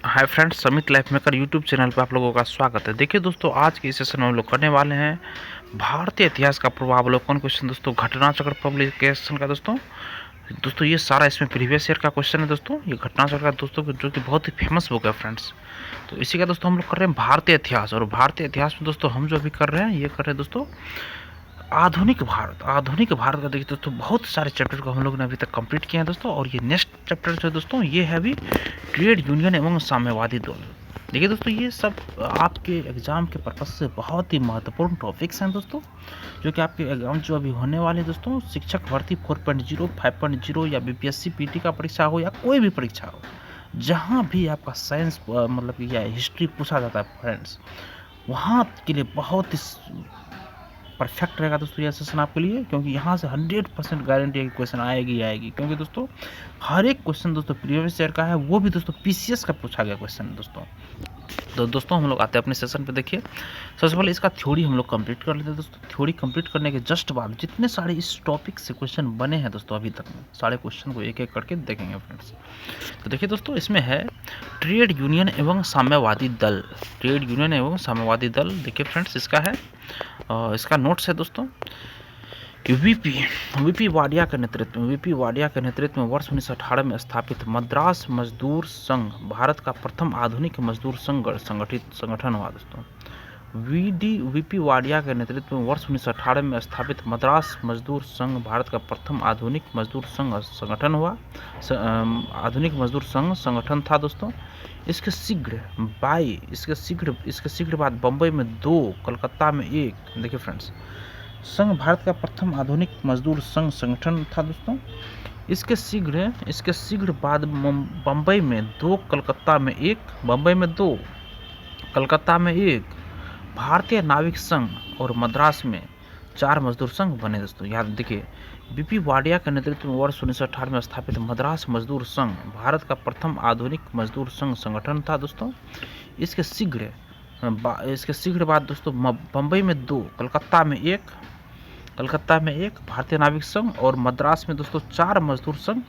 Hi friends, समित life maker YouTube channel पर आप लोगों का स्वागत है। देखिए दोस्तों, आज के इस सेशन में हम लोग करने वाले हैं भारतीय इतिहास का पूर्वावलोकन क्वेश्चन। दोस्तों घटना चक्र पब्लिकेशन का दोस्तों ये सारा इसमें प्रीवियस ईयर का क्वेश्चन है। दोस्तों ये घटना चक्र का दोस्तों जो कि बहुत ही फेमस बुक है फ्रेंड्स। तो इसी का दोस्तों हम लोग कर रहे हैं भारतीय इतिहास। और भारतीय इतिहास में दोस्तों हम जो अभी कर रहे हैं, ये कर रहे हैं दोस्तों आधुनिक भारत का। देखिए दोस्तों, बहुत सारे चैप्टर को हम लोग ने अभी तक कंप्लीट किए हैं दोस्तों। और ये नेक्स्ट चैप्टर जो है दोस्तों, ये है अभी ट्रेड यूनियन एवं साम्यवादी दल। देखिए दोस्तों, ये सब आपके एग्जाम के पर्पज से बहुत ही महत्वपूर्ण टॉपिक्स हैं दोस्तों, जो कि आपके एग्जाम जो अभी होने वाले दोस्तों, शिक्षक भर्ती 4.0, 5.0 या बीपीएससी पीटी का परीक्षा हो या कोई भी परीक्षा हो, जहाँ भी आपका साइंस मतलब कि या हिस्ट्री पूछा जाता है फ्रेंड्स, वहाँ के लिए बहुत ही परफेक्ट रहेगा दोस्तों यह सेशन आपके लिए। क्योंकि यहाँ से 100% गारंटी है कि क्वेश्चन आएगी। क्योंकि दोस्तों हर एक क्वेश्चन दोस्तों प्रीवियस ईयर का है, वो भी दोस्तों पीसीएस का पूछा गया क्वेश्चन है दोस्तों। तो दोस्तों हम लोग आते हैं अपने सेशन पे। देखिए, सबसे पहले इसका थ्योरी हम लोग कंप्लीट कर लेते हैं दोस्तों। थ्योरी कंप्लीट करने के जस्ट बाद जितने सारे इस टॉपिक से क्वेश्चन बने हैं दोस्तों अभी तक में, सारे क्वेश्चन को एक एक करके देखेंगे फ्रेंड्स। तो देखिए दोस्तों, इसमें है ट्रेड यूनियन एवं साम्यवादी दल। ट्रेड यूनियन एवं साम्यवादी दल, देखिए फ्रेंड्स, इसका है इसका नोट्स है दोस्तों। वीपी वाडिया के नेतृत्व में वर्ष 1918 में स्थापित मद्रास मजदूर संघ भारत का प्रथम आधुनिक मजदूर संगठन हुआ दोस्तों। वीपी वाडिया के नेतृत्व में वर्ष 1918 में स्थापित मद्रास मजदूर संघ भारत का प्रथम आधुनिक मजदूर संगठन हुआ। आधुनिक मजदूर संगठन था दोस्तों। इसके शीघ्र बाद बम्बई में 2, कलकत्ता में 1। देखिए फ्रेंड्स, संघ भारत का प्रथम आधुनिक मजदूर संघ संगठन था दोस्तों। इसके शीघ्र बाद बम्बई में 2, कलकत्ता में 1 भारतीय नाविक संघ और मद्रास में 4 मजदूर संघ बने दोस्तों। याद देखिए, बीपी वाडिया के नेतृत्व में वर्ष 1918 में स्थापित मद्रास मजदूर संघ भारत का प्रथम आधुनिक मजदूर संघ संगठन था दोस्तों। इसके शीघ्र बाद दोस्तों बम्बई में 2, कलकत्ता में 1 भारतीय नाविक संघ और मद्रास में दोस्तों 4 मजदूर संघ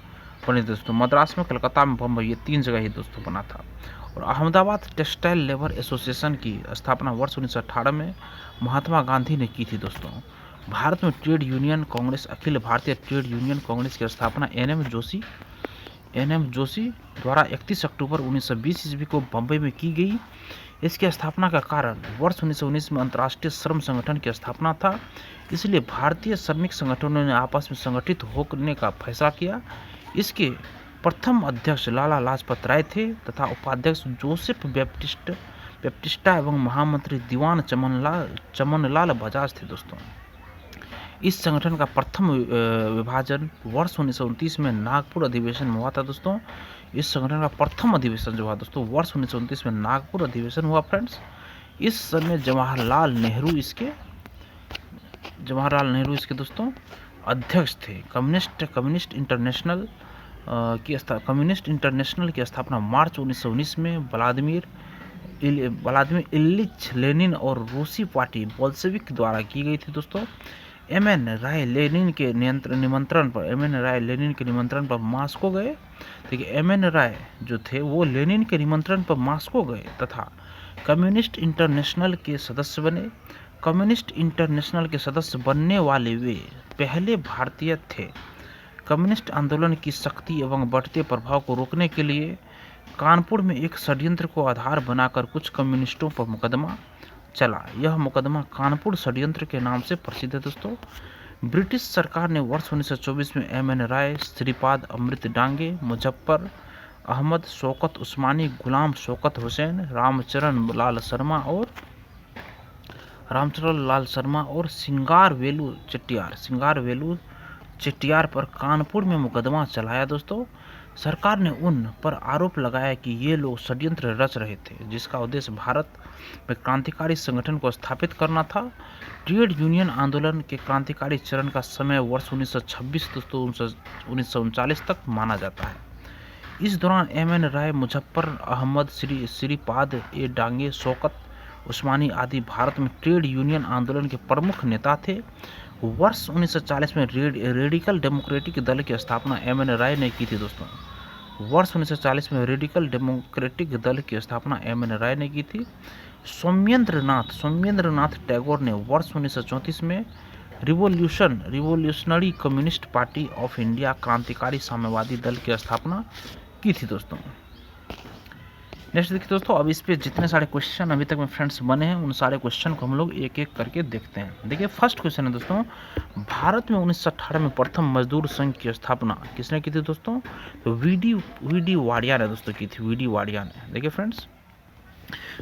बने दोस्तों। मद्रास में, कलकत्ता में, बम्बई, ये 3 जगह ही दोस्तों बना था। और अहमदाबाद टेक्सटाइल लेबर एसोसिएशन की स्थापना वर्ष 1918 में महात्मा गांधी ने की थी दोस्तों। भारत में trade union Congress, Akhil Bharatiya trade union Congress की स्थापना एनएम जोशी द्वारा 31 अक्टूबर 1920 ईस्वी को बम्बई में की गई। इसकी स्थापना का कारण वर्ष 1919 में अंतर्राष्ट्रीय श्रम संगठन की स्थापना था, इसलिए भारतीय श्रमिक संगठनों ने आपस में संगठित होने का फैसला किया। इसके प्रथम अध्यक्ष लाला लाजपत राय थे तथा उपाध्यक्ष जोसेफ बैप्टिस्टा एवं महामंत्री दीवान चमनलाल बजाज थे दोस्तों। इस संगठन का प्रथम विभाजन वर्ष 1929 में नागपुर अधिवेशन में हुआ था दोस्तों। इस संगठन का प्रथम अधिवेशन जो हुआ दोस्तों वर्ष 1929 में नागपुर अधिवेशन हुआ फ्रेंड्स। इस समय जवाहरलाल नेहरू इसके दोस्तों अध्यक्ष थे। कम्युनिस्ट इंटरनेशनल की स्थापना मार्च 1919 में व्लादिमीर इलिच लेनिन और रूसी पार्टी बोल्शेविक द्वारा की गई थी दोस्तों। एम एन राय लेनिन के निमंत्रण पर मास्को गए। देखिए, एम एन राय जो थे वो लेनिन के निमंत्रण पर मास्को गए तथा कम्युनिस्ट इंटरनेशनल के सदस्य बने। कम्युनिस्ट इंटरनेशनल के सदस्य बनने वाले वे पहले भारतीय थे। कम्युनिस्ट आंदोलन की शक्ति एवं बढ़ते प्रभाव को रोकने के लिए कानपुर में एक षड्यंत्र को आधार बनाकर कुछ कम्युनिस्टों पर मुकदमा चला। यह मुकदमा कानपुर षड्यंत्र के नाम से प्रसिद्ध है दोस्तों। ब्रिटिश सरकार ने वर्ष 1924 में एम एन राय, श्रीपाद अमृत डांगे, मुजफ्फर अहमद, शौकत उस्मानी, गुलाम शौकत हुसैन, रामचरण लाल शर्मा और सिंगारवेलू चेट्टियार पर कानपुर में मुकदमा चलाया दोस्तों। सरकार ने उन पर आरोप लगाया कि ये लोग षड्यंत्र रच रहे थे, जिसका उद्देश्य भारत में क्रांतिकारी संगठन को स्थापित करना था। ट्रेड यूनियन आंदोलन के क्रांतिकारी चरण का समय वर्ष 1926 दोस्तों 1939 तक माना जाता है। इस दौरान एम एन राय, मुजफ्फर अहमद, श्रीपाद ए डांगे, शौकत उस्मानी आदि भारत में ट्रेड यूनियन आंदोलन के प्रमुख नेता थे। वर्ष 1940 में रेडिकल डेमोक्रेटिक दल की स्थापना एम एन राय ने की थी दोस्तों। वर्ष 1940 में रेडिकल डेमोक्रेटिक दल की स्थापना एम.एन. राय ने की थी। सौम्येंद्रनाथ टैगोर ने वर्ष 1934 में revolutionary communist party of India क्रांतिकारी साम्यवादी दल की स्थापना की थी दोस्तों। नेक्स्ट देखिए दोस्तों, अब इस पे जितने सारे क्वेश्चन अभी तक में फ्रेंड्स बने हैं उन सारे क्वेश्चन को हम लोग एक एक करके देखते हैं। देखिए फर्स्ट क्वेश्चन है दोस्तों, भारत में 1918 में प्रथम मजदूर संघ की स्थापना किसने की थी दोस्तों? तो वी डी वाडिया ने दोस्तों की थी, वी.डी. वाडिया ने। देखिए फ्रेंड्स,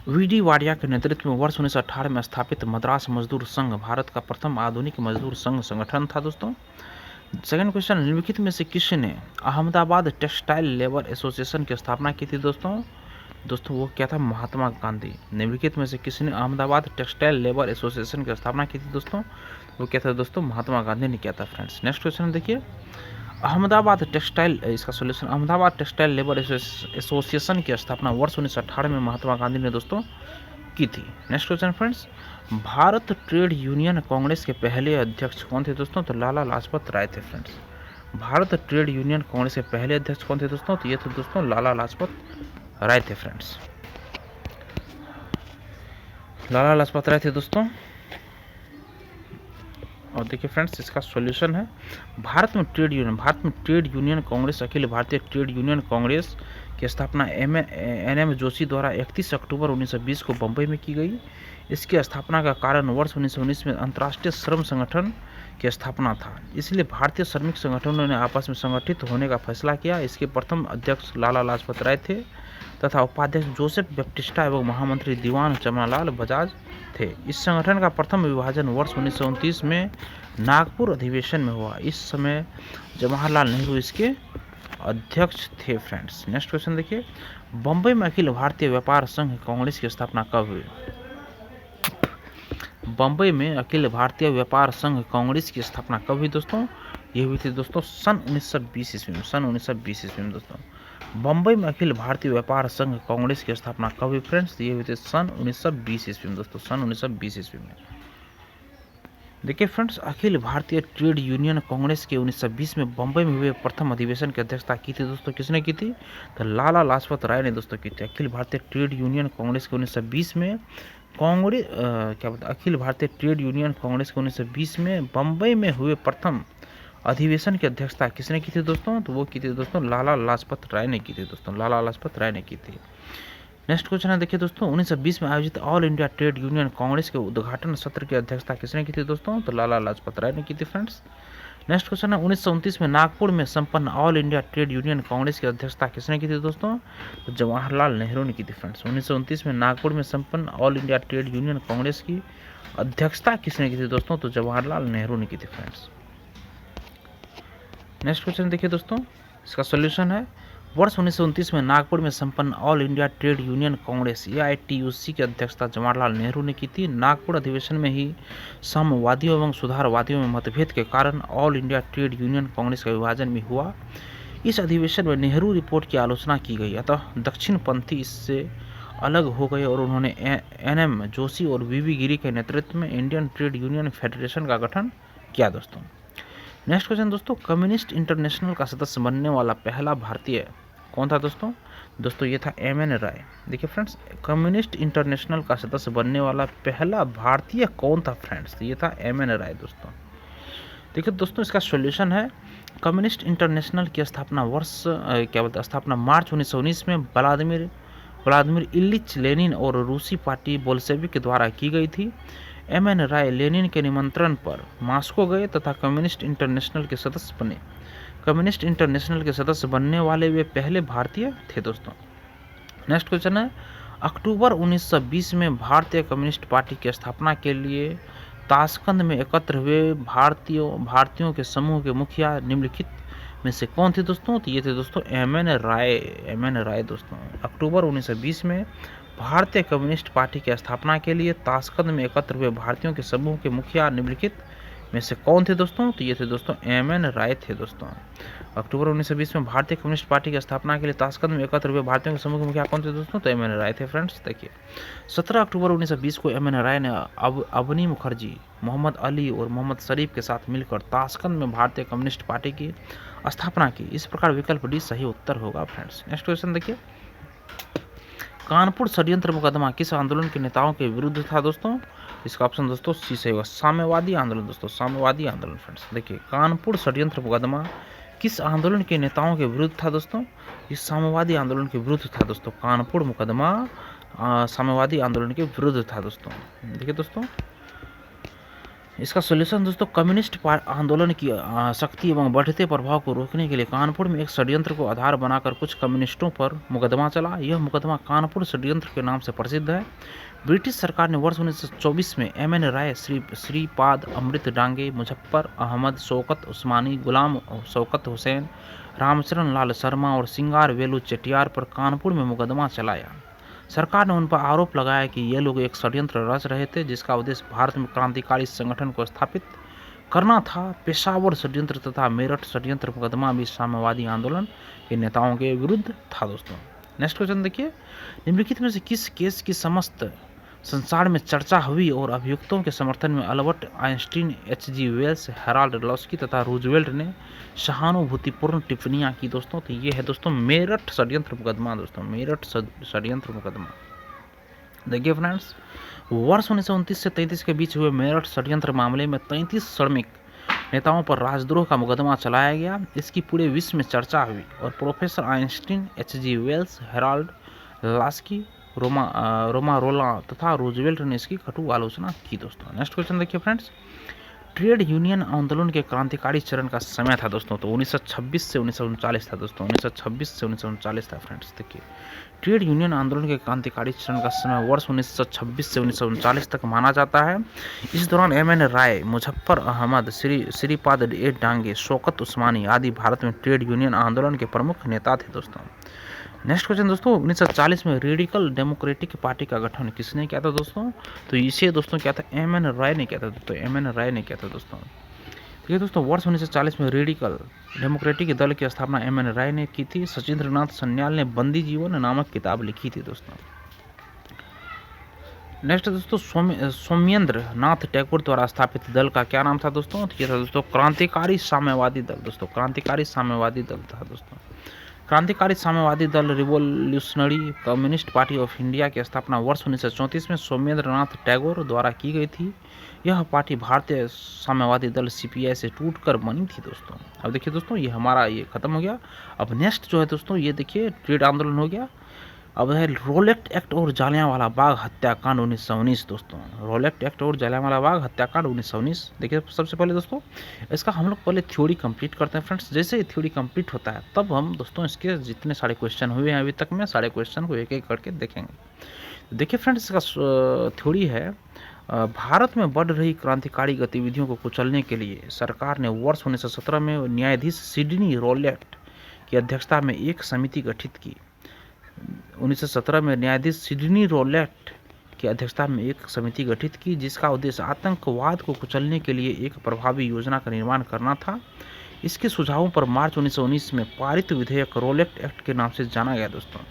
वी.डी. वाडिया के नेतृत्व में वर्ष 1918 में स्थापित मद्रास मजदूर संघ भारत का प्रथम आधुनिक मजदूर संघ संगठन था दोस्तों। सेकंड क्वेश्चन, निम्नलिखित में से किसने अहमदाबाद टेक्सटाइल लेबर एसोसिएशन की स्थापना की थी दोस्तों? वो क्या था? महात्मा गांधी। निम्नलिखित में से किसने अहमदाबाद टेक्सटाइल लेबर एसोसिएशन की स्थापना की थी दोस्तों? वो क्या था दोस्तों? महात्मा गांधी ने किया था फ्रेंड्स। नेक्स्ट क्वेश्चन देखिए, अहमदाबाद टेक्सटाइल, इसका solution, Ahmedabad textile labour association की स्थापना वर्ष 1918 में महात्मा गांधी ने दोस्तों की थी। Next question friends, Bharat trade union Congress के पहले अध्यक्ष कौन थे दोस्तों? तो लाला लाजपत राय थे friends. Bharat trade union Congress के पहले अध्यक्ष कौन थे दोस्तों? तो ये थे दोस्तों लाला लाजपत राय थे फ्रेंड्स, लाला लाजपत राय थे दोस्तों। और देखिए फ्रेंड्स, इसका सॉल्यूशन है, भारत में trade union Congress, Akhil Bharatiya trade union Congress की स्थापना एन.एम. जोशी द्वारा 31 अक्टूबर 1920 को बम्बई में की गई। इसकी स्थापना का कारण वर्ष 1919 में अंतर्राष्ट्रीय श्रम संगठन की स्थापना था, इसलिए भारतीय श्रमिक संगठनों ने आपस में संगठित होने का फैसला किया। इसके प्रथम अध्यक्ष लाला लाजपत राय थे तथा उपाध्यक्ष जोसेफ बैप्टिस्टा एवं महामंत्री दीवान चमनालाल बजाज थे। इस संगठन का प्रथम विभाजन वर्ष 1929 में नागपुर अधिवेशन में हुआ। इस समय जवाहरलाल नेहरू इसके अध्यक्ष थे फ्रेंड्स। नेक्स्ट क्वेश्चन देखिए, बम्बई में अखिल भारतीय व्यापार संघ कांग्रेस की स्थापना कब हुई? बम्बई में अखिल भारतीय व्यापार संघ कांग्रेस की स्थापना कब हुई दोस्तों? ये हुई थी दोस्तों सन 1920 ईस्वी में दोस्तों। बम्बई में अखिल भारतीय व्यापार संघ कांग्रेस की स्थापना कब हुई फ्रेंड्स? ये हुई थी सन 1920 ईस्वी में दोस्तों, सन 1920 ईस्वी में। देखिए friends, Akhil Bharatiya trade union Congress के 1920 में बम्बई में हुए प्रथम अधिवेशन की अध्यक्षता की थी दोस्तों, किसने की थी? तो लाला लाजपत राय ने दोस्तों की थी। अखिल भारतीय ट्रेड यूनियन कांग्रेस के 1920 में अखिल भारतीय ट्रेड यूनियन कांग्रेस के 1920 में बम्बई में हुए प्रथम अधिवेशन की अध्यक्षता किसने की थी दोस्तों? तो वो की थी दोस्तों लाला लाजपत राय ने की थी दोस्तों, लाला लाजपत राय ने की थी। नेक्स्ट क्वेश्चन है देखिए दोस्तों, 1920 में आयोजित all India trade union Congress के उद्घाटन सत्र की अध्यक्षता किसने की थी दोस्तों? तो लाला लाजपत राय ने की थी फ्रेंड्स। नेक्स्ट क्वेश्चन है, 1929 में नागपुर में संपन्न all India trade union Congress की अध्यक्षता किसने की थी दोस्तों? तो जवाहरलाल नेहरू ने की थी फ्रेंड्स। 1929 में नागपुर में संपन्न all India trade union Congress की अध्यक्षता किसने की थी दोस्तों? तो जवाहरलाल नेहरू ने की थी फ्रेंड्स। नेक्स्ट क्वेश्चन देखिए दोस्तों, इसका सॉल्यूशन है, वर्ष 1929 में नागपुर में संपन्न all India trade union Congress AITUC की अध्यक्षता जवाहरलाल नेहरू ने की थी। नागपुर अधिवेशन में ही साम्यवादियों एवं सुधारवादियों में मतभेद के कारण all India trade union Congress का विभाजन भी हुआ। इस अधिवेशन में नेहरू रिपोर्ट की आलोचना की गई, अतः दक्षिणपंथी इससे अलग हो गए और उन्होंने N.M. जोशी और V.V. गिरी के नेतृत्व में इंडियन ट्रेड यूनियन फेडरेशन का गठन किया दोस्तों। नेक्स्ट क्वेश्चन दोस्तों, कम्युनिस्ट इंटरनेशनल का सदस्य बनने वाला पहला भारतीय कौन था दोस्तों? ये था M.N. राय। देखिए फ्रेंड्स, कम्युनिस्ट इंटरनेशनल का सदस्य बनने वाला पहला भारतीय कौन था फ्रेंड्स? ये था M.N. राय दोस्तों। देखिए दोस्तों, इसका सॉल्यूशन है, कम्युनिस्ट इंटरनेशनल की स्थापना मार्च 1919 में व्लादिमीर इलिच लेनिन और रूसी पार्टी बोल्शेविक के द्वारा की गई थी। M.N. राय लेनिन के निमंत्रण पर मॉस्को गए तथा कम्युनिस्ट इंटरनेशनल के सदस्य बने। कम्युनिस्ट इंटरनेशनल के सदस्य बनने वाले वे पहले भारतीय थे दोस्तों। नेक्स्ट क्वेश्चन है, अक्टूबर 1920 में भारतीय कम्युनिस्ट पार्टी की स्थापना के लिए ताशकंद में एकत्र हुए भारतीयों के समूह के मुखिया निम्नलिखित में से कौन थे दोस्तों? तो ये थे दोस्तों M.N. राय दोस्तों। अक्टूबर 1920 में भारतीय कम्युनिस्ट पार्टी की स्थापना के लिए ताशकंद में एकत्र हुए भारतीयों के समूह के मुखिया निम्नलिखित में से कौन थे दोस्तों? तो ये थे दोस्तों M.N. राय थे दोस्तों। अक्टूबर 1920 में भारतीय कम्युनिस्ट पार्टी की स्थापना के लिए ताशकंद में एकत्र हुए भारतीयों के समूह के मुखिया कौन थे दोस्तों? तो M.N. राय थे फ्रेंड्स। देखिए 17 अक्टूबर 1920 को M.N. राय ने अवनी मुखर्जी, मोहम्मद अली और मोहम्मद शरीफ के साथ मिलकर ताशकंद में भारतीय कम्युनिस्ट पार्टी की स्थापना की। इस प्रकार विकल्प डी सही उत्तर होगा फ्रेंड्स। नेक्स्ट क्वेश्चन देखिए, कानपुर षड्यंत्र मुकदमा किस आंदोलन के नेताओं के विरुद्ध था दोस्तों? इसका ऑप्शन दोस्तों सी सही होगा, साम्यवादी आंदोलन दोस्तों, साम्यवादी आंदोलन फ्रेंड्स। देखिए कानपुर षड्यंत्र मुकदमा किस आंदोलन के नेताओं के विरुद्ध था दोस्तों? इस साम्यवादी आंदोलन के विरुद्ध था दोस्तों। कानपुर मुकदमा साम्यवादी आंदोलन के विरुद्ध था दोस्तों। देखिए दोस्तों इसका सॉल्यूशन दोस्तों, कम्युनिस्ट आंदोलन की शक्ति एवं बढ़ते प्रभाव को रोकने के लिए कानपुर में एक षड्यंत्र को आधार बनाकर कुछ कम्युनिस्टों पर मुकदमा चला। यह मुकदमा कानपुर षड्यंत्र के नाम से प्रसिद्ध है। ब्रिटिश सरकार ने वर्ष 1924 में एम.एन. राय, श्रीपाद अमृत डांगे, मुजफ्फर अहमद, शौकत उस्मानी, गुलाम शौकत हुसैन, रामचरण लाल शर्मा और सिंगार वेलू चेटियार पर कानपुर में मुकदमा चलाया। सरकार ने उन पर आरोप लगाया कि ये लोग एक षड्यंत्र रच रहे थे जिसका उद्देश्य भारत में क्रांतिकारी संगठन को स्थापित करना था। पेशावर षड्यंत्र तथा मेरठ षड्यंत्र मुकदमा भी साम्यवादी आंदोलन के नेताओं के विरुद्ध था दोस्तों। नेक्स्ट क्वेश्चन देखिए, निम्नलिखित में से किस केस की समस्त संसार में चर्चा हुई और अभियुक्तों के समर्थन में Albert Einstein, H.G. Wells, Harold Laski तथा रूजवेल्ट ने सहानुभूतिपूर्ण टिप्पणियां की दोस्तों? तो ये है दोस्तों मेरठ षड्यंत्र मुकदमा दोस्तों, मेरठ षड्यंत्र मुकदमा। देखिए फ्रेंड्स, वर्ष 1929 से 33 के बीच हुए मेरठ षड्यंत्र मामले में 33 श्रमिक नेताओं पर राजद्रोह का मुकदमा चलाया गया। इसकी पूरे विश्व में चर्चा हुई और professor Einstein, H.G. Wells, Harold Laski, Romain रोला तथा रूजवेल्ट ने इसकी कटु आलोचना की दोस्तों। नेक्स्ट क्वेश्चन देखिए फ्रेंड्स, ट्रेड यूनियन आंदोलन के क्रांतिकारी चरण का समय था दोस्तों? तो 1926 से 1939 था दोस्तों, 1926 से 1939 था फ्रेंड्स। देखिए ट्रेड यूनियन आंदोलन के क्रांतिकारी चरण का समय वर्ष 1926 से 1939 तक माना जाता है। इस दौरान एम.एन. राय, मुजफ्फर अहमद, श्रीपाद डांगे, शौकत उस्मानी आदि भारत में ट्रेड यूनियन आंदोलन के प्रमुख नेता थे दोस्तों। नेक्स्ट क्वेश्चन दोस्तों, 1940 में रेडिकल डेमोक्रेटिक पार्टी का गठन किसने किया था दोस्तों? तो इसे दोस्तों क्या था, एम.एन. राय ने किया था दोस्तों, एम.एन. राय ने किया था दोस्तों। ठीक है दोस्तों, वर्ष 1940 में रेडिकल डेमोक्रेटिक दल की स्थापना एम.एन. राय ने की थी। सचिंद्रनाथ सन्याल ने बंदी जीवन नामक किताब लिखी थी दोस्तों। नेक्स्ट दोस्तों, सोमेंद्र नाथ टैगोर द्वारा स्थापित दल का क्या नाम था दोस्तों? तो ये था दोस्तों क्रांतिकारी साम्यवादी दल दोस्तों, क्रांतिकारी साम्यवादी दल था दोस्तों। क्रांतिकारी साम्यवादी दल revolutionary communist party of India की स्थापना वर्ष 1934 में सोमेंद्र नाथ टैगोर द्वारा की गई थी। यह पार्टी भारतीय साम्यवादी दल CPI से टूटकर बनी थी दोस्तों। अब देखिए दोस्तों, ये हमारा ये खत्म हो गया। अब नेक्स्ट जो है दोस्तों, ये देखिए ट्रेड आंदोलन हो गया। अब है रोलेट एक्ट और जलियांवाला बाग हत्याकांड 1919 दोस्तों, रोलेट एक्ट और जलियांवाला बाग हत्याकांड 1919। देखिए सबसे पहले दोस्तों इसका हम लोग पहले थ्योरी कंप्लीट करते हैं फ्रेंड्स। जैसे ही थ्योरी कंप्लीट होता है तब हम दोस्तों इसके जितने सारे क्वेश्चन हुए हैं अभी तक में, सारे क्वेश्चन को एक एक करके देखेंगे। देखिए फ्रेंड्स, इसका थ्योरी है, भारत में बढ़ रही क्रांतिकारी गतिविधियों को कुचलने के लिए सरकार ने वर्ष 1917 में न्यायाधीश सिडनी रोलेट की अध्यक्षता में एक समिति गठित की। 1917 में न्यायाधीश सिडनी रोलेट की अध्यक्षता में एक समिति गठित की जिसका उद्देश्य आतंकवाद को कुचलने के लिए एक प्रभावी योजना का निर्माण करना था। इसके सुझावों पर मार्च 1919 में पारित विधेयक रोलेट एक्ट के नाम से जाना गया दोस्तों।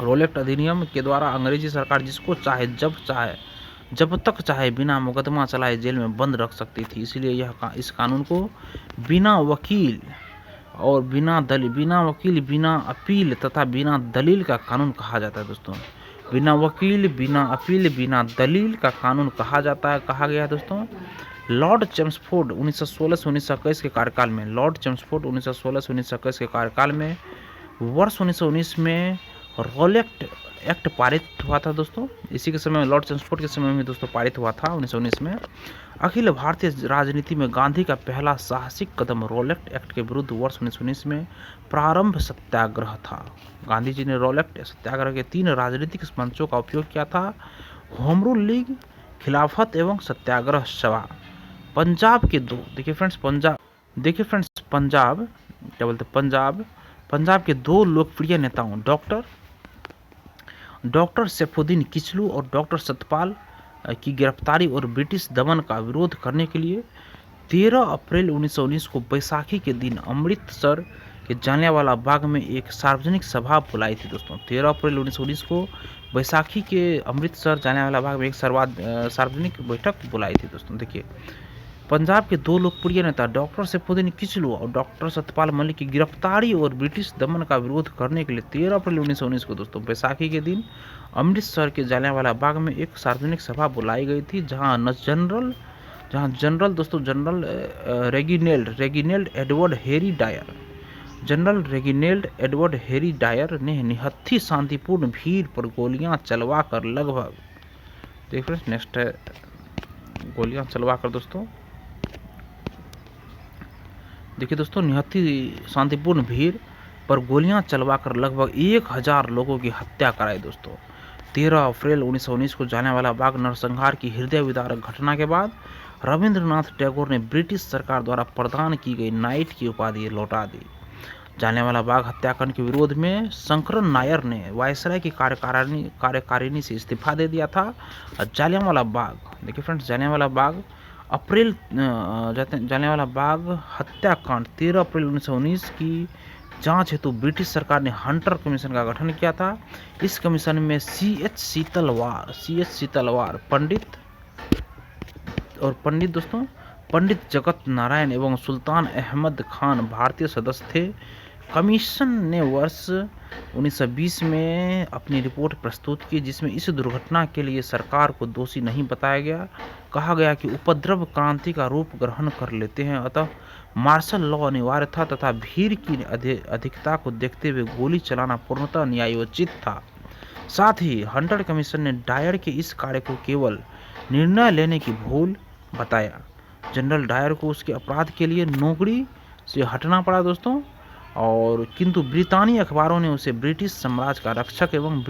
रोलेट अधिनियम के द्वारा अंग्रेजी सरकार जिसको चाहे जब तक चाहे बिना मुकदमा चलाए जेल में बंद रख सकती थी। इसलिए इस कानून को बिना वकील और बिना अपील तथा बिना दलील का कानून कहा जाता है दोस्तों। बिना वकील, बिना अपील, बिना दलील का कानून कहा गया है दोस्तों। लॉर्ड चेम्सफोर्ड 1916 से 1921 के कार्यकाल में, लॉर्ड चेम्सफोर्ड 1916 से 1921 के कार्यकाल में वर्ष 1919 में रोलेट एक्ट पारित हुआ था दोस्तों। इसी के समय लॉर्ड चेम्सफोर्ड के समय में दोस्तों पारित हुआ था 1919 में। अखिल भारतीय राजनीति में गांधी का पहला साहसिक कदम रोलेट एक्ट के विरुद्ध वर्ष 1919 में प्रारंभ सत्याग्रह था। गांधी जी ने रोलेट सत्याग्रह के 3 राजनीतिक मंचों का उपयोग किया था: होम रूल लीग, खिलाफत एवं सत्याग्रह सभा। पंजाब के 2 पंजाब के 2 लोकप्रिय नेताओं डॉक्टर सैफुद्दीन किचलू और डॉक्टर सतपाल की गिरफ्तारी और ब्रिटिश दमन का विरोध करने के लिए 13 अप्रैल 1919 को बैसाखी के दिन अमृतसर के जलियांवाला बाग में एक सार्वजनिक सभा बुलाई थी दोस्तों। 13 अप्रैल 1919 को बैसाखी के अमृतसर जलियांवाला बाग में एक सार्वजनिक बैठक बुलाई थी दोस्तों। देखिए पंजाब के दो लोकप्रिय नेता डॉक्टर सैफुद्दीन किचलू और डॉक्टर सत्यपाल मलिक की गिरफ्तारी और ब्रिटिश दमन का विरोध करने के लिए 13 अप्रैल 1919 को दोस्तों बैसाखी के दिन अमृतसर के जलियांवाला बाग में एक सार्वजनिक सभा बुलाई गई थी, जहां जनरल रेगिनेल्ड एडवर्ड हेरी डायर ने निहत्थी शांतिपूर्ण भीड़ पर गोलियां चलवाकर लगभग, देखिए नेक्स्ट है गोलियां चलवाकर दोस्तों, देखिए दोस्तों निहत्थी शांतिपूर्ण भीड़ पर गोलियां चलवाकर लगभग 1000 लोगों की हत्या कराई दोस्तों। 13 अप्रैल 1919 को जलियांवाला बाग नरसंहार की हृदय विदारक घटना के बाद रविंद्रनाथ टैगोर ने ब्रिटिश सरकार द्वारा प्रदान की गई नाइट की उपाधि लौटा दी। जलियांवाला बाग हत्याकांड के विरोध में शंकरन नायर ने वायसराय की कार्यकारिणी से इस्तीफा दे दिया था। जलियांवाला बाग, देखिए फ्रेंड्स, जलियांवाला बाग हत्याकांड 13 अप्रैल 1919 की जांच हेतु ब्रिटिश सरकार ने हंटर कमीशन का गठन किया था। इस कमीशन में C.H. सीतलवार, पंडित जगत नारायण एवं सुल्तान अहमद खान भारतीय सदस्य थे। कमीशन ने वर्ष 1920 में अपनी रिपोर्ट प्रस्तुत की, जिसमें इस दुर्घटना के लिए सरकार को दोषी नहीं बताया गया। कहा गया कि उपद्रव क्रांति का रूप ग्रहण कर लेते हैं, अतः मार्शल लॉ अनिवार्य था तथा भीड़ की अधिकता को देखते हुए गोली चलाना पूर्णतः न्यायोचित था। साथ ही हंटर कमीशन ने डायर के इस कार्य को केवल निर्णय लेने की भूल बताया। जनरल डायर को उसके अपराध के लिए नौकरी से हटना पड़ा दोस्तों, और किंतु ब्रितानी अखबारों ने उसे ब्रिटिश साम्राज्य का रक्षक एवं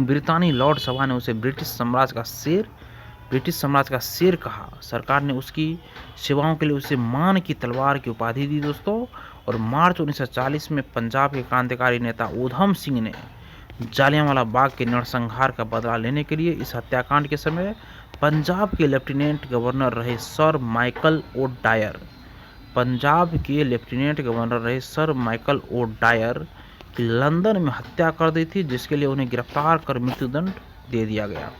ब्रितानी लॉर्ड सभा ने उसे ब्रिटिश साम्राज्य का शेर कहा। सरकार ने उसकी सेवाओं के लिए उसे मान की तलवार की उपाधि दी दोस्तों। और मार्च 1940 में पंजाब के क्रांतिकारी नेता उधम सिंह ने जलियांवाला बाग के नरसंहार का बदला लेने के लिए इस हत्याकांड के समय पंजाब के लेफ्टिनेंट गवर्नर रहे सर माइकल ओ डायर की लंदन में हत्या कर दी थी, जिसके लिए उन्हें गिरफ्तार कर मृत्युदंड दे दिया गया।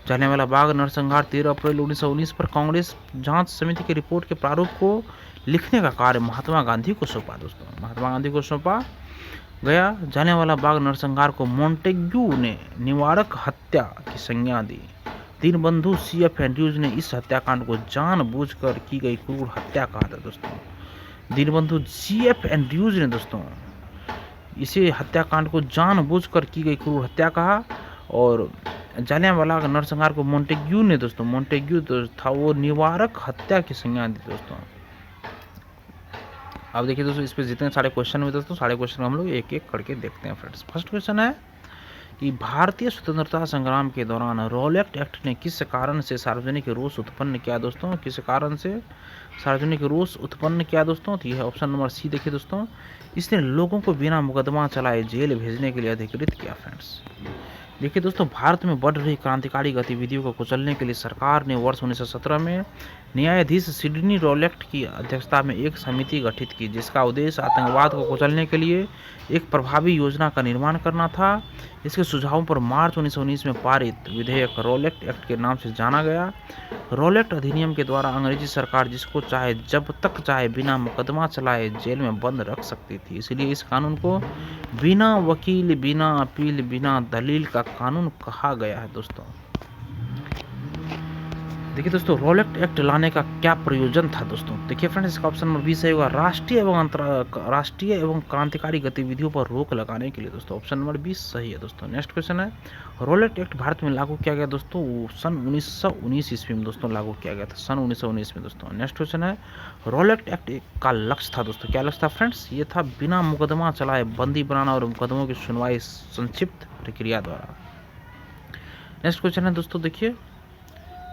जलियांवाला बाग नरसंहार 13 अप्रैल 1919 पर कांग्रेस जांच समिति की रिपोर्ट के प्रारूप को लिखने का कार्य महात्मा गांधी को सौंपा गया। जलियांवाला बाग नरसंहार को मोंटेग्यू ने निवारक हत्या की संज्ञा दी। दीनबंधु C.F. एंड्रयूज ने इस हत्याकांड को जानबूझकर की गई क्रूर हत्या कहा था दोस्तों। दीनबंधु C.F. एंड्रयूज ने दोस्तों इसे हत्याकांड को जानबूझकर की गई क्रूर हत्या कहा। और जलियांवाला नरसंहार को मोंटेग्यू था वो निवारक हत्या की संज्ञा दी दोस्तों। अब देखिए दोस्तों, इस पे जितने सारे क्वेश्चन हुए दोस्तों, सारे क्वेश्चन हम लोग एक एक करके देखते हैं फ्रेंड्स। फर्स्ट क्वेश्चन है कि भारतीय स्वतंत्रता संग्राम के दौरान रॉलेट एक्ट ने किस कारण से सार्वजनिक रोष उत्पन्न किया दोस्तों? तो यह ऑप्शन नंबर सी देखिए दोस्तों, इसने लोगों को बिना मुकदमा चलाए जेल भेजने के लिए अधिकृत किया फ्रेंड्स। देखिए दोस्तों, भारत में बढ़ रही क्रांतिकारी गतिविधियों को कुचलने के लिए सरकार ने वर्ष 1917 में न्यायाधीश सिडनी रॉलेट की अध्यक्षता में एक समिति गठित की, जिसका उद्देश्य आतंकवाद को कुचलने के लिए एक प्रभावी योजना का निर्माण करना था। इसके सुझावों पर मार्च 1919 में पारित विधेयक रॉलेट एक्ट के नाम से जाना गया। रॉलेट अधिनियम के द्वारा अंग्रेजी सरकार जिसको चाहे जब तक चाहे बिना मुकदमा चलाए जेल में बंद रख सकती थी। इसलिए इस कानून को बिना वकील, बिना अपील, बिना दलील का कानून कहा गया है दोस्तों। देखिए दोस्तों, रॉलेट एक्ट लाने का क्या प्रयोजन था दोस्तों? देखिए फ्रेंड्स, इसका ऑप्शन नंबर बी सही होगा, राष्ट्रीय एवं क्रांतिकारी गतिविधियों पर रोक लगाने के लिए दोस्तों। ऑप्शन नंबर बी सही है दोस्तों। नेक्स्ट क्वेश्चन है, रॉलेट एक्ट भारत में लागू किया गया दोस्तों सन 1919 ईस्वी में दोस्तों लागू किया गया था, सन 1919 में दोस्तों। नेक्स्ट क्वेश्चन है, रॉलेट एक्ट का लक्ष्य था दोस्तों, क्या लक्ष्य था फ्रेंड्स? ये था बिना मुकदमा चलाए बंदी बनाना और मुकदमों की सुनवाई संक्षिप्त प्रक्रिया द्वारा। नेक्स्ट क्वेश्चन है दोस्तों, देखिए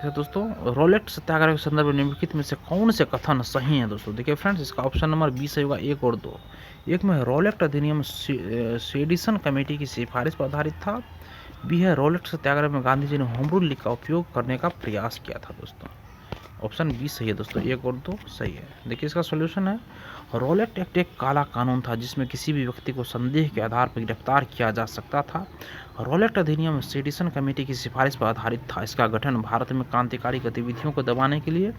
दोस्तों, रॉलेट सत्याग्रह के संदर्भ में निम्नलिखित में से कौन से कथन सही हैं दोस्तों? देखिए फ्रेंड्स, इसका ऑप्शन नंबर बी सही होगा, 1 और 2। एक में रॉलेट अधिनियम सेडिसन कमेटी की सिफारिश पर आधारित था। बी है, रॉलेट सत्याग्रह में गांधी जी ने होम रूल लीग का उपयोग करने का प्रयास किया था दोस्तों। ऑप्शन बी सही है दोस्तों, 1 और 2 सही है। देखिए इसका सॉल्यूशन है, रॉलेट एक्ट एक काला कानून था जिसमें किसी भी व्यक्ति को संदेह के आधार पर गिरफ्तार किया जा सकता था। रॉलेट अधिनियम सेडिशन कमेटी की सिफारिश पर आधारित था। इसका गठन भारत में क्रांतिकारी गतिविधियों को दबाने के लिए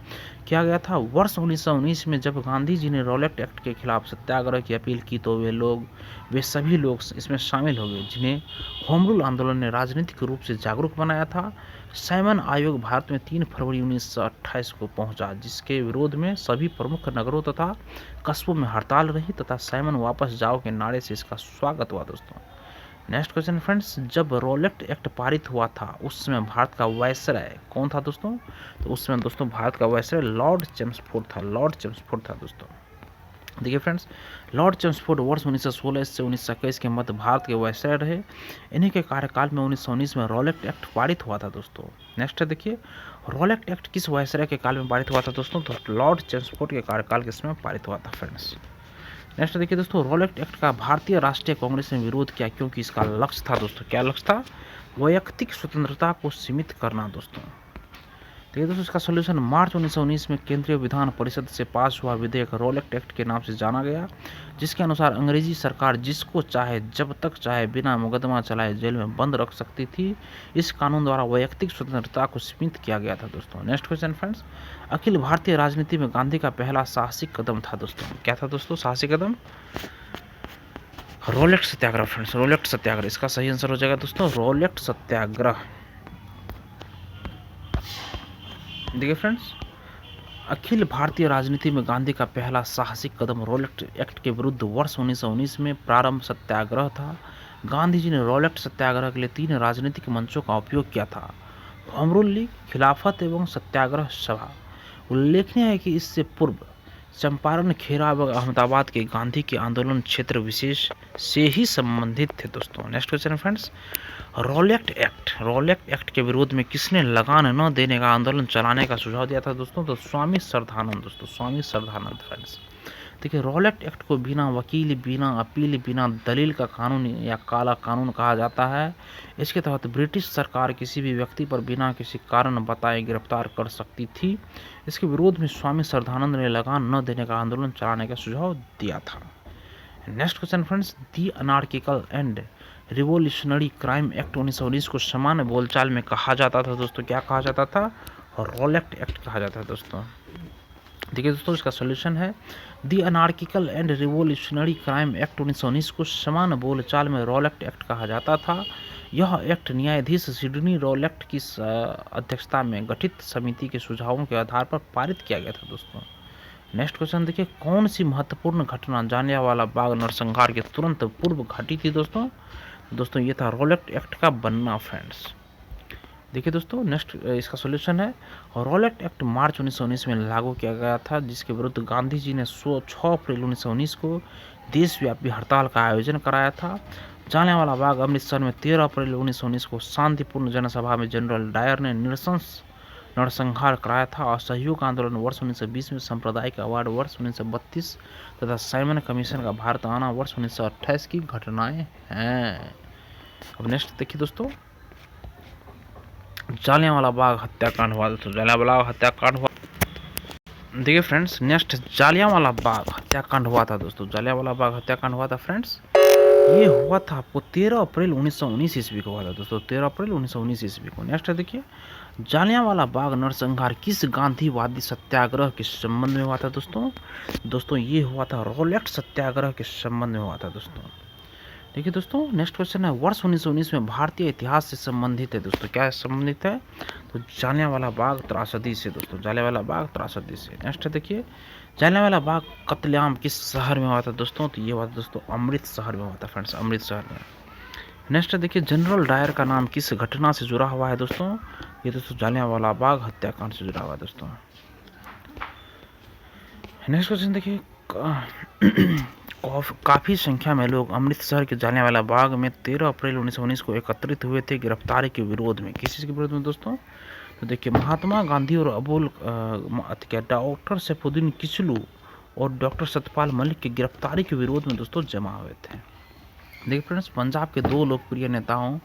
किया गया था। वर्ष 1919 में जब गांधी जी ने रॉलेट एक्ट के खिलाफ सत्याग्रह की अपील की तो वे सभी लोग इसमें शामिल हो गए जिन्हें होम रूल आंदोलन ने राजनीतिक रूप से जागरूक बनाया था। साइमन आयोग भारत में 3 फरवरी 1928 को पहुंचा, जिसके विरोध में सभी प्रमुख नगरों तथा कस्बों में हड़ताल रही तथा साइमन वापस जाओ के नारे से इसका स्वागत हुआ दोस्तों। नेक्स्ट क्वेश्चन फ्रेंड्स, जब रॉलेट एक्ट पारित हुआ था उस समय भारत का वायसराय कौन था दोस्तों? तो उस समय दोस्तों भारत का वायसराय लॉर्ड चेम्सफोर्ड था, लॉर्ड चेम्सफोर्ड था दोस्तों। देखिए फ्रेंड्स, लॉर्ड चेम्सफोर्ड वर्ष 1916 से 1921 के मध्य भारत के वायसराय रहे। इन्हीं के कार्यकाल में 1919 में रॉलेट एक्ट पारित हुआ था दोस्तों। नेक्स्ट है देखिए, रॉलेट एक्ट किस वायसराय के काल में पारित हुआ था दोस्तों? तो लॉर्ड चेम्सफोर्ड के कार्यकाल के समय पारित हुआ था फ्रेंड्स। नेक्स्ट देखिए दोस्तों, रॉलेट एक्ट का भारतीय राष्ट्रीय कांग्रेस ने विरोध किया क्योंकि इसका लक्ष्य था दोस्तों, क्या लक्ष्य था? वैयक्तिक स्वतंत्रता को सीमित करना दोस्तों। देखिए दोस्तों, इसका सॉल्यूशन, मार्च 1919 में केंद्रीय विधान परिषद से पास हुआ विधेयक रॉलेट एक्ट के नाम से जाना गया, जिसके अनुसार अंग्रेजी सरकार जिसको चाहे जब तक चाहे बिना मुकदमा चलाए जेल में बंद रख सकती थी। इस कानून द्वारा वैयक्तिक स्वतंत्रता को सीमित किया गया था दोस्तों। Next question friends, Akhil Bharatiya राजनीति में गांधी का पहला साहसिक कदम था दोस्तों, क्या था दोस्तों साहसिक कदम? रॉलेट सत्याग्रह फ्रेंड्स, रॉलेट सत्याग्रह इसका सही आंसर हो जाएगा दोस्तों, रॉलेट सत्याग्रह। देखिए फ्रेंड्स, अखिल भारतीय राजनीति में गांधी का पहला साहसिक कदम रॉलेट एक्ट के विरुद्ध वर्ष 1919 में प्रारंभ सत्याग्रह था। गांधी जी ने रॉलेट सत्याग्रह के लिए 3 राजनीतिक मंचों का उपयोग किया था, होम रूल लीग, खिलाफत एवं सत्याग्रह सभा। उल्लेखनीय है कि इससे पूर्व चंपारण, खेरा व अहमदाबाद के गांधी के आंदोलन क्षेत्र विशेष से ही संबंधित थे दोस्तों। Next question friends, Rowlatt act के विरोध में किसने लगान न देने का आंदोलन चलाने का सुझाव दिया था दोस्तों? तो स्वामी श्रद्धानंद दोस्तों, स्वामी श्रद्धानंद फ्रेंड्स। देखिए, रॉलेट एक्ट को बिना वकील, बिना अपील, बिना दलील का कानून या काला कानून कहा जाता है। इसके तहत ब्रिटिश सरकार किसी भी व्यक्ति पर बिना किसी कारण बताए गिरफ्तार कर सकती थी। इसके विरोध में स्वामी श्रद्धानंद ने लगान न देने का आंदोलन चलाने का सुझाव दिया था। Next question friends, the anarchical and revolutionary crime act 1919 को सामान्य बोलचाल में कहा जाता था दोस्तों, क्या कहा जाता था? रॉलेट एक्ट कहा जाता है दोस्तों। देखिए दोस्तों, इसका सॉल्यूशन है, the anarchical and revolutionary crime act 1919 को सामान्य बोलचाल में रॉलेट एक्ट कहा जाता था। यह एक्ट न्यायाधीश सिडनी रॉलेट की अध्यक्षता में गठित समिति के सुझावों के आधार पर पारित किया गया था दोस्तों। नेक्स्ट क्वेश्चन देखिए, कौन सी महत्वपूर्ण घटना जालियांवाला बाग नरसंहार के तुरंत पूर्व घटी थी दोस्तों? दोस्तों ये था रॉलेट एक्ट का बनना फ्रेंड्स। देखिए दोस्तों, नेक्स्ट इसका सॉल्यूशन है, रॉलेट एक्ट मार्च 1919 में लागू किया गया था, जिसके विरुद्ध गांधी जी ने 6 अप्रैल 1919 को देशव्यापी हड़ताल का आयोजन कराया था। जालियांवाला बाग अमृतसर में 13 अप्रैल 1919 को शांतिपूर्ण जनसभा में जनरल डायर ने नरसंहार कराया था। असहयोग आंदोलन वर्ष 1920 में, सांप्रदायिक अवार्ड वर्ष 1932 तथा साइमन कमीशन का भारत आना वर्ष 1928 की घटनाएं हैं। अब नेक्स्ट देखिए दोस्तों, जालियांवाला बाग हत्याकांड हुआ दोस्तों, जालियांवाला बाग हत्याकांड हुआ। देखिए फ्रेंड्स, नेक्स्ट जालियांवाला बाग हत्याकांड हुआ था दोस्तों, जालियांवाला बाग हत्याकांड हुआ था फ्रेंड्स। ये हुआ था आपको 13 अप्रैल 1919 ईस्वी को हुआ था दोस्तों, 13 अप्रैल 1919 ईस्वी को। नेक्स्ट देखिए, जालियांवाला बाग नरसंहार किस गांधीवादी सत्याग्रह के संबंध में हुआ था दोस्तों? ये हुआ था रॉलेट सत्याग्रह के संबंध में हुआ था दोस्तों। देखिए दोस्तों, नेक्स्ट क्वेश्चन है, वर्ष 1919 में भारतीय इतिहास से संबंधित है दोस्तों, क्या संबंधित है? तो जालियांवाला बाग त्रासदी से दोस्तों, जालियांवाला बाग त्रासदी से। नेक्स्ट देखिए, जालियांवाला बाग कत्लेआम किस शहर में हुआ था दोस्तों? तो ये हुआ था दोस्तों अमृतसर में हुआ था फ्रेंड्स, अमृतसर में। नेक्स्ट देखिए, जनरल डायर का नाम किस घटना से जुड़ा हुआ है दोस्तों? ये दोस्तों जालियांवाला बाग हत्याकांड से जुड़ा हुआ है दोस्तों। नेक्स्ट क्वेश्चन देखिए, काफ़ी संख्या में लोग अमृतसर के जालियांवाला बाग में 13 अप्रैल 1919 को एकत्रित हुए थे गिरफ्तारी के विरोध में। किस चीज़ के विरोध में दोस्तों? तो देखिए, महात्मा गांधी और डॉक्टर सैफुद्दीन किचलू और डॉक्टर सत्यपाल मलिक की गिरफ्तारी के विरोध में दोस्तों जमा हुए थे। देखिए फ्रेंड्स, पंजाब के 2 लोकप्रिय नेताओं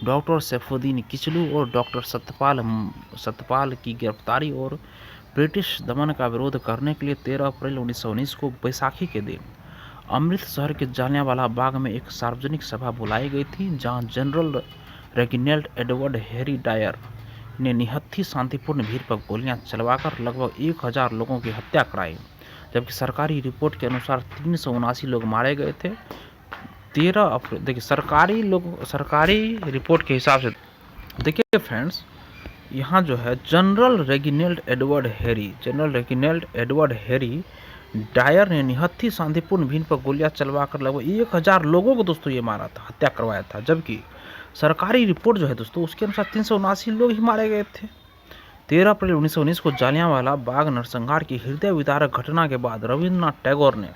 डॉक्टर सैफुद्दीन किचलू और डॉक्टर सत्यपाल की गिरफ्तारी और ब्रिटिश दमन का विरोध करने के लिए 13 अप्रैल 1919 को बैसाखी के दिन अमृतसर के जलियांवाला बाग में एक सार्वजनिक सभा बुलाई गई थी, जहां general Reginald Edward Harry Dyer ने निहत्थी शांतिपूर्ण भीड़ पर गोलियां चलवाकर लगभग 1000 लोगों की हत्या कराई, जबकि सरकारी रिपोर्ट के अनुसार 379 लोग मारे गए थे। 13 अप्रैल देखिए सरकारी रिपोर्ट के हिसाब से देखिए फ्रेंड्स, यहाँ जो है general Reginald Edward Harry Dyer ने निहत्थी शांतिपूर्ण भीड़ पर गोलियां चलवाकर लगभग 1000 लोगों को दोस्तों ये मारा था, हत्या करवाया था, जबकि सरकारी रिपोर्ट जो है दोस्तों उसके अनुसार 379 लोग ही मारे गए थे। 13 अप्रैल 1919 को जलियांवाला बाग नरसंहार की हृदय विदारक घटना के बाद रविंद्रनाथ टैगोर ने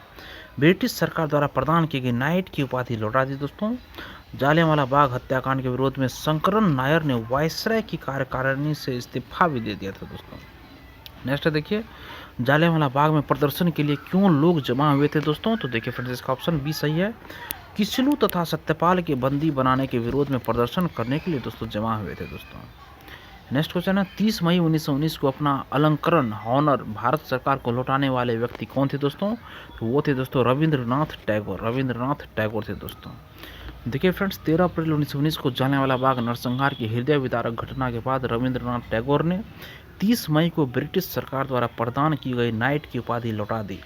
ब्रिटिश सरकार द्वारा प्रदान की गई नाइट की उपाधि लौटा दी दोस्तों। जलियांवाला बाग हत्याकांड के विरोध में शंकरन नायर ने वायसराय की कार्यकारिणी से इस्तीफा भी दे दिया था दोस्तों। नेक्स्ट देखिए, जलियांवाला बाग में प्रदर्शन के लिए क्यों लोग जमा हुए थे दोस्तों, तो देखिए फ्रेंड्स इसका ऑप्शन बी सही है। किसलू तथा सत्यपाल के बंदी बनाने के विरोध में प्रदर्शन करने के लिए दोस्तों जमा हुए थे दोस्तों। नेक्स्ट क्वेश्चन है, 30 मई 1919 को अपना अलंकरण हॉनर भारत सरकार को लौटाने वाले व्यक्ति कौन थे दोस्तों, तो वो थे दोस्तों रविंद्रनाथ टैगोर थे दोस्तों। देखिए फ्रेंड्स, 13 अप्रैल 1919 को जलियांवाला बाग नरसंहार की हृदय विदारक घटना के बाद रविंद्रनाथ टैगोर ने 30 मई को ब्रिटिश सरकार द्वारा प्रदान की गई नाइट की उपाधि लौटा दी।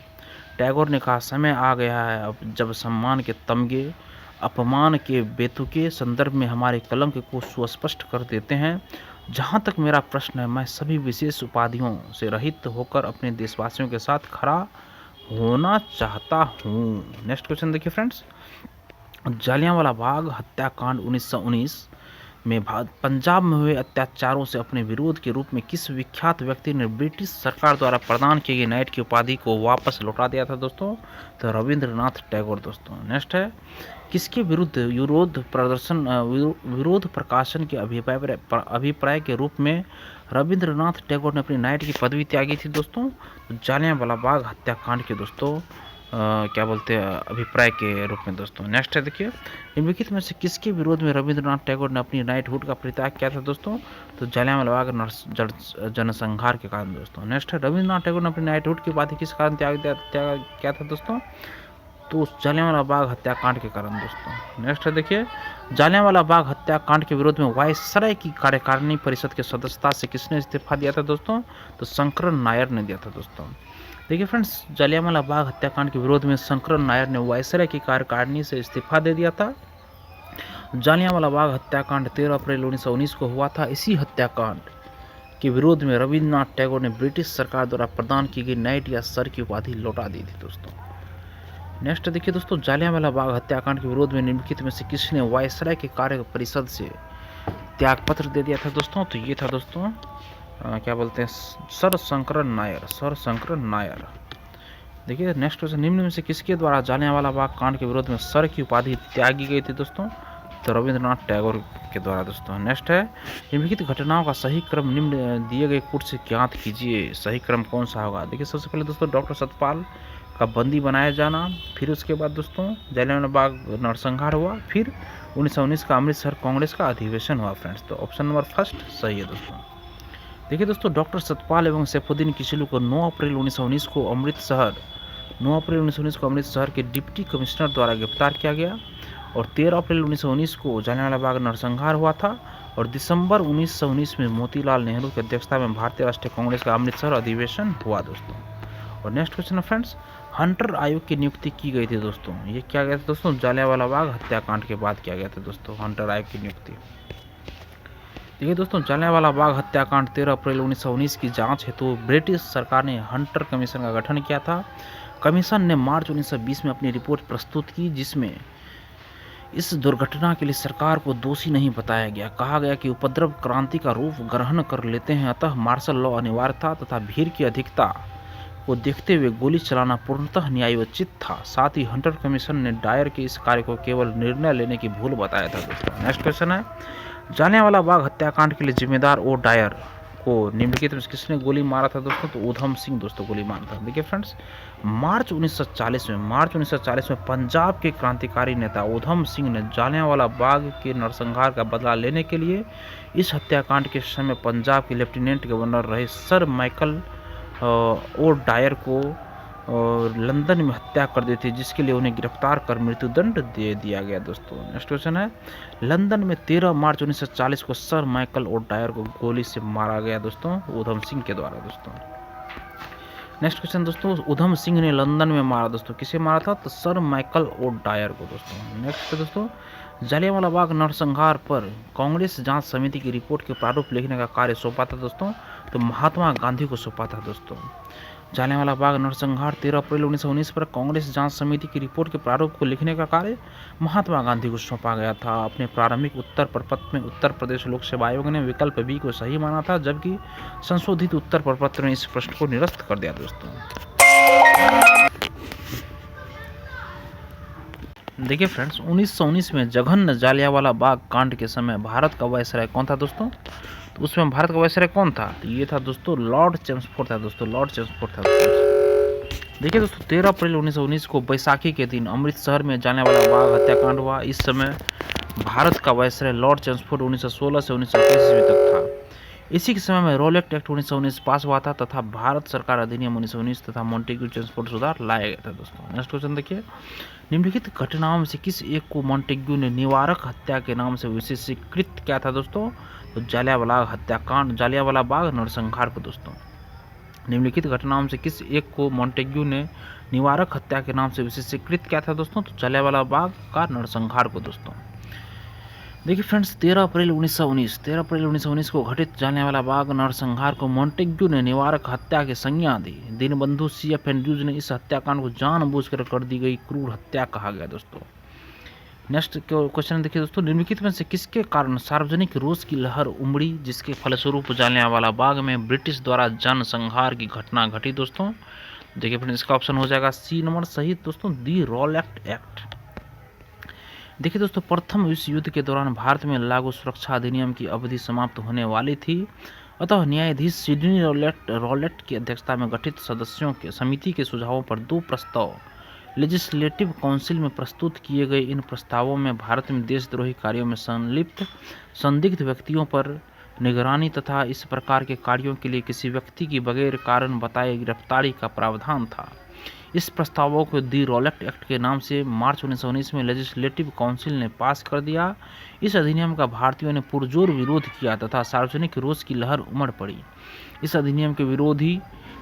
टैगोर ने कहा, समय आ गया है अब जब सम्मान के तमगे अपमान के बेतुके संदर्भ में हमारे कलंक को सुस्पष्ट कर देते हैं। जहाँ तक मेरा प्रश्न है, मैं सभी विशेष उपाधियों से रहित होकर अपने देशवासियों के साथ खड़ा होना चाहता हूँ। नेक्स्ट क्वेश्चन देखिए फ्रेंड्स, जलियांवाला बाग हत्याकांड 1919 में पंजाब में हुए अत्याचारों से अपने विरोध के रूप में किस विख्यात व्यक्ति ने ब्रिटिश सरकार द्वारा प्रदान की गई नाइट की उपाधि को वापस लौटा दिया था दोस्तों, तो रविंद्रनाथ टैगोर दोस्तों। नेक्स्ट है, किसके विरुद्ध विरोध प्रकाशन के अभिप्राय के रूप में रविंद्रनाथ टैगोर ने अपनी नाइट की पदवी त्यागी थी दोस्तों, तो जलियांवाला बाग हत्याकांड के दोस्तों क्या बोलते हैं अभिप्राय के रूप में दोस्तों। नेक्स्ट है देखिए, निम्नलिखित में से किसके विरोध में रविंद्रनाथ टैगोर ने अपनी नाइटहुड का परित्याग किया था दोस्तों, तो जलियांवाला बाग जनसंहार के कारण दोस्तों। नेक्स्ट है, रविंद्रनाथ टैगोर ने अपनी नाइटहुड की उपाधि किस कारण त्याग किया था दोस्तों, तो जलियांवाला बाग हत्याकांड के कारण दोस्तों। नेक्स्ट है देखिए, जलियांवाला बाग हत्याकांड के विरोध में वायसराय की कार्यकारिणी परिषद के सदस्यता से किसने इस्तीफा दिया था दोस्तों, तो शंकरन नायर ने दिया था दोस्तों। देखिए फ्रेंड्स, जलियांवाला बाग हत्याकांड के विरोध में शंकरन नायर ने वायसराय की कार्यकारिणी से इस्तीफा दे दिया था। जलियांवाला बाग हत्याकांड 13 अप्रैल 1919 को हुआ था। इसी हत्याकांड के विरोध में रविंद्रनाथ टैगोर ने ब्रिटिश सरकार द्वारा प्रदान की गई नाइट या सर की उपाधि लौटा दी थी दोस्तों। नेक्स्ट देखिए दोस्तों, जलियांवाला बाग हत्याकांड के विरोध में निम्नलिखित में से किसने वायसराय के कार्य परिषद से त्यागपत्र दे दिया था दोस्तों, तो ये था दोस्तों क्या बोलते हैं सर शंकरन नायर। देखिए नेक्स्ट क्वेश्चन, निम्न में से किसके द्वारा जलियांवाला बाग कांड के विरोध में सर की उपाधि त्यागी गई थी दोस्तों, तो रविंद्रनाथ टैगोर के द्वारा दोस्तों। नेक्स्ट है, निम्नलिखित घटनाओं का सही क्रम निम्न दिए गए कोट से ज्ञात कीजिए, सही क्रम कौन सा होगा। देखिए सबसे पहले दोस्तों डॉक्टर सतपाल का बंदी बनाया जाना, फिर उसके बाद दोस्तों जलियांवाला बाग नरसंहार हुआ, फिर 1919 का अमृतसर कांग्रेस का अधिवेशन हुआ फ्रेंड्स, तो ऑप्शन नंबर फर्स्ट सही है दोस्तों। देखिए दोस्तों, डॉक्टर सतपाल एवं सैफुद्दीन किचलू को 9 अप्रैल 1919 को अमृतसर के डिप्टी कमिश्नर द्वारा गिरफ्तार किया गया और 13 अप्रैल 1919 को जलियांवाला बाग नरसंहार हुआ था और दिसंबर 1919 में मोतीलाल नेहरू की अध्यक्षता में भारतीय राष्ट्रीय कांग्रेस का अमृतसर अधिवेशन हुआ दोस्तों। और नेक्स्ट क्वेश्चन है फ्रेंड्स, हंटर आयोग की नियुक्ति की गई थी दोस्तों, ये क्या गया था दोस्तों, जलियांवाला बाग हत्याकांड के बाद किया गया था दोस्तों हंटर आयोग की नियुक्ति। देखिए दोस्तों, जलियांवाला बाग हत्याकांड 13 अप्रैल 1919 की जांच हेतु ब्रिटिश सरकार ने हंटर कमीशन का गठन किया था। कमीशन ने मार्च 1920 में अपनी रिपोर्ट प्रस्तुत की, जिसमें इस दुर्घटना के लिए सरकार को दोषी नहीं बताया गया। कहा गया कि उपद्रव क्रांति का रूप ग्रहण कर लेते हैं, अतः मार्शल लॉ अनिवार्य था तथा भीड़ की अधिकता को देखते हुए गोली चलाना पूर्णतः न्यायोचित था। साथ ही हंटर कमीशन ने डायर के इस कार्य को केवल निर्णय लेने की भूल बताया था दोस्तों। नेक्स्ट क्वेश्चन है, जलियांवाला बाग हत्याकांड के लिए जिम्मेदार ओ डायर को निम्नलिखित में किसने गोली मारा था दोस्तों, तो ऊधम सिंह दोस्तों गोली मारा था। देखिए फ्रेंड्स, मार्च 1940 में पंजाब के क्रांतिकारी नेता ऊधम सिंह ने जलियांवाला बाग के नरसंहार का बदला लेने के लिए इस हत्याकांड के समय पंजाब के लेफ्टिनेंट गवर्नर रहे सर माइकल ओ डायर को लंदन में हत्या कर दी थी, जिसके लिए उन्हें गिरफ्तार कर मृत्युदंड दे दिया गया दोस्तों। नेक्स्ट क्वेश्चन है, लंदन में 13 मार्च 1940 को सर माइकल ओ डायर को गोली से मारा गया दोस्तों, उधम सिंह के द्वारा दोस्तों। नेक्स्ट क्वेश्चन दोस्तों, उधम सिंह ने लंदन में मारा दोस्तों, किसे मारा था? तो सर माइकल ओ डायर को दोस्तों। नेक्स्ट दोस्तों, जालियांवाला बाग नरसंहार पर कांग्रेस जांच समिति की रिपोर्ट के प्रारूप लिखने का कार्य सौंपा था दोस्तों, तो महात्मा गांधी को सौंपा था दोस्तों। जालियांवाला बाग नरसंहार 13 अप्रैल 1919 पर कांग्रेस जांच समिति की रिपोर्ट के प्रारूप को लिखने का कार्य महात्मा गांधी को सौंपा गया था। अपने प्रारंभिक उत्तर प्रपत्र में उत्तर प्रदेश लोक सेवा आयोग ने विकल्प बी को सही माना था, जबकि संशोधित उत्तर प्रपत्र ने इस प्रश्न को निरस्त कर दिया दोस्तों। देखिए फ्रेंड्स, 1919 में जघन्य जालियांवाला बाग कांड के समय भारत का वायसराय कौन था दोस्तों? तो उसमें भारत का वायसराय कौन था? तो ये था दोस्तों लॉर्ड चेम्सफोर्ड था दोस्तों, लॉर्ड चेम्सफोर्ड था दोस्तों। देखिए दोस्तों, 13 अप्रैल 1919 को बैसाखी के दिन अमृतसर में जालियांवाला बाग हत्याकांड हुआ। इस समय भारत का वायसराय लॉर्ड चेम्सफोर्ड 1916 से 1921 ईस्वी तक था। इसी के समय में रोलेक्ट एक्ट 1919 पास हुआ था तथा भारत सरकार अधिनियम 1919 तथा मॉन्टेग्यू चेम्सफोर्ड सुधार लाया गया था दोस्तों। नेक्स्ट क्वेश्चन देखिए, निम्नलिखित घटनाओं में से किस एक को मॉन्टेग्यू ने निवारक हत्या के नाम से विशेषीकृत किया था दोस्तों? तो जालियांवाला हत्याकांड, जालियांवाला बाग नरसंहार को दोस्तों। निम्नलिखित घटनाओं में से किस एक को मॉन्टेग्यू ने निवारक हत्या के नाम से विशेषीकृत किया था दोस्तों? तो जालियांवाला बाग का नरसंहार को दोस्तों। देखिए फ्रेंड्स, 13 अप्रैल 1919 को घटित जालियांवाला बाग नरसंहार को मॉन्टेग्यू ने निवारक हत्या की संज्ञा दी। दीनबंधु C.F. एंड्रूज ने इस हत्याकांड को जानबूझकर कर दी गई क्रूर हत्या कहा गया दोस्तों। नेक्स्ट क्वेश्चन देखिए दोस्तों, निम्नलिखित में से किसके कारण सार्वजनिक रोष की लहर उमड़ी, जिसके फलस्वरूप जालियांवाला बाग में ब्रिटिश द्वारा जनसंहार की घटना घटी दोस्तों? देखिए फ्रेंड्स, इसका ऑप्शन हो जाएगा सी नंबर सही दोस्तों, दी रोलेक्ट एक्ट। देखिए दोस्तों, प्रथम विश्व युद्ध के दौरान भारत में लागू सुरक्षा अधिनियम की अवधि समाप्त होने वाली थी, अतः न्यायाधीश सिडनी रॉलेट की अध्यक्षता में गठित सदस्यों के समिति के सुझावों पर 2 प्रस्ताव लेजिस्लेटिव काउंसिल में प्रस्तुत किए गए। इन प्रस्तावों में भारत में देशद्रोही कार्यों में संलिप्त संदिग्ध व्यक्तियों पर निगरानी तथा इस प्रकार के कार्यों के लिए किसी व्यक्ति की बगैर कारण बताए गिरफ्तारी का प्रावधान था। इस प्रस्तावों को दी रोलेक्ट एक्ट के नाम से मार्च 1919 में लेजिस्लेटिव काउंसिल ने पास कर दिया। इस अधिनियम का भारतीयों ने पुरजोर विरोध किया तथा सार्वजनिक रोष की लहर उमड़ पड़ी। इस अधिनियम के विरोधी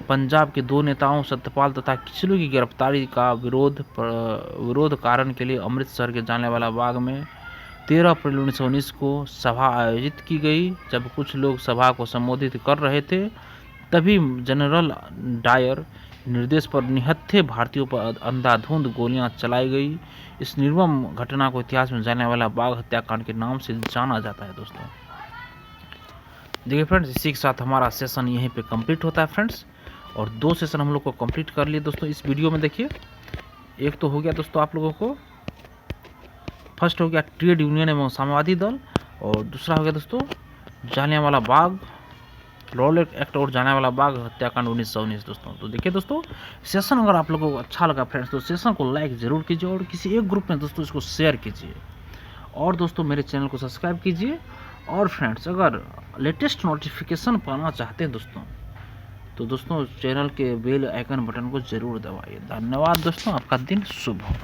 पंजाब के 2 नेताओं सत्यपाल तथा किचलू की गिरफ्तारी का विरोध कारण के लिए अमृतसर के जालियांवाला बाग में 13 अप्रैल 1919 को सभा आयोजित की गई। जब कुछ लोग सभा को संबोधित कर रहे थे, तभी जनरल डायर निर्देश पर निहत्थे भारतीयों पर अंधाधुंध गोलियां चलाई गई। इस निर्मम घटना को इतिहास में जालियांवाला बाग हत्याकांड के नाम से जाना जाता है दोस्तों। देखिए फ्रेंड्स, इसी के साथ हमारा सेशन यहीं पे कंप्लीट होता है फ्रेंड्स, और 2 सेशन हम लोग को कंप्लीट कर लिए दोस्तों इस वीडियो में। देखिए, एक तो हो गया दोस्तों आप लोगों को, फर्स्ट हो गया ट्रेड यूनियन एवं साम्यवादी दल, और दूसरा हो गया दोस्तों जालियांवाला बाग रोलेक्ट एक्ट और जालियांवाला बाग हत्याकांड 1919 दोस्तों। तो देखिए दोस्तों, सेशन अगर आप लोगों को अच्छा लगा फ्रेंड्स, तो सेशन को लाइक जरूर कीजिए और किसी एक ग्रुप में दोस्तों इसको शेयर कीजिए, और दोस्तों मेरे चैनल को सब्सक्राइब कीजिए। और फ्रेंड्स, अगर लेटेस्ट नोटिफिकेशन पाना चाहते हैं दोस्तों, तो दोस्तों चैनल के बेल आइकन बटन को जरूर दबाइए। धन्यवाद दोस्तों, आपका दिन शुभ हो।